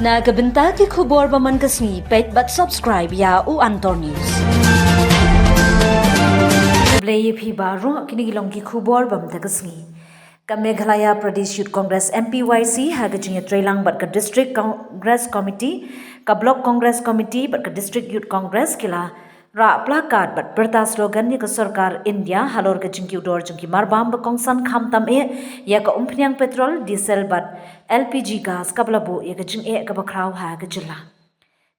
Nagabenta ki khubor ba man kasni page but subscribe ya u Antor News. Blay phi baro kini gilong ki khubor bam ta kasni. Ka Meghalaya Pradesh Youth Congress MPYC hagajing Trailang but ka District Congress Committee ka Block Congress Committee but ka District Youth Congress kila ra plakat but berta slogan ni ka Sarkar India halor ka jingki udor jingki marbam ba kongsan khamtam ya ka umpnyang petrol diesel but LPG gas kablabu ya ka jing ka bakraw ha ka jilla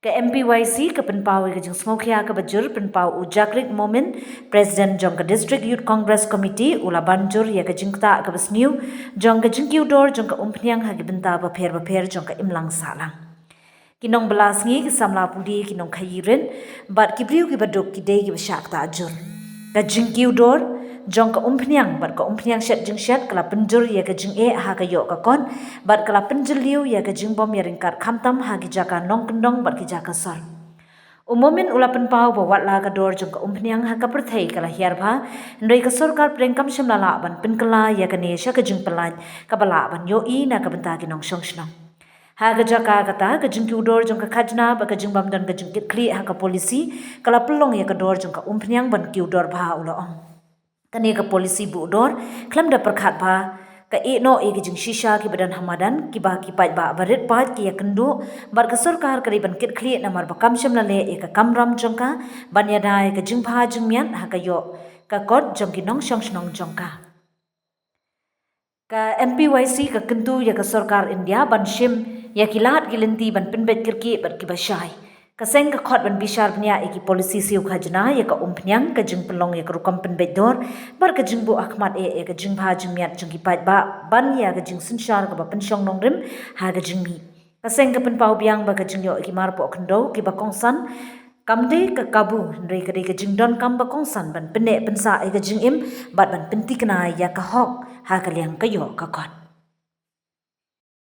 ka MPYC ka penpaw ka jing smokya ka bajur penpaw ujakrik moment president jong ka District Youth Congress Committee ula banjur ya ka jingta ka basniu jong ka jingki udor jong ka umpnyang ha gibenta ba pher jong ka imlang salang kinong belas ngi ki samla pudi kinong khayiren bat kibriu ki baduk ki dei ki bashak ta ajur ka jingki udor jong ka umpnyang shat jing shat kala penjur ya ka jing ha ka yo ka kon bat kala penjul liu ya ka jing bom ya ringkat khamtam ha ki jaka nong kendong bat ki jaka sor umumin ula penpau bawat la ka dor jong ka umpnyang ha ka perthai kala hiarbha ndrei ka sarkar prengkam shimlala ban pinkala ya ka ne sha ka jing pelaj ka bala ban yo i na ka benta ki nong shongshnong Haga jaka kata ka jingki udor jong ka khajna ba ka jingbam dan ka jingkit kli ha ka polisi kala pelong ya ka dor jong ka umpnyang ban ki udor bha ula ong kani ka polisi bu udor klam da perkhat bha ka no e ki jing shisha ki badan hamadan ki ba ki paj ba barit paj ki ya kendu bar ka sarkar kari ban kit kli namar ba kam sham lale e ka kamram jong ka ban ya dai ka jing bha jing mian ha ka yo ka kot jong ki nong shong shnong jong ka MPYC ka kentu ya ka sarkar India ban shim ya kilat gilinti ban pinbet kirki bat kibashai kaseng ka khot ban bishar bnya eki polisi siu khajna ya ka umpnyang ka jing pelong ya ka rukam pinbet dor bar ka jing bu ahmad ya ka jing bha jing miat jing ki pat ba ban ya ka jing sunshar ka ba pensyong nong rim ha ka jing mi kaseng ka penpau biang ba ka jing yo eki mar po khndo ki ba kongsan kamde ka kabu ndrei ka ka jing don kam ba kongsan ban pene pensa e ka jing im bat ban penti kana ya ka hok ha ka liang ka yo ka kot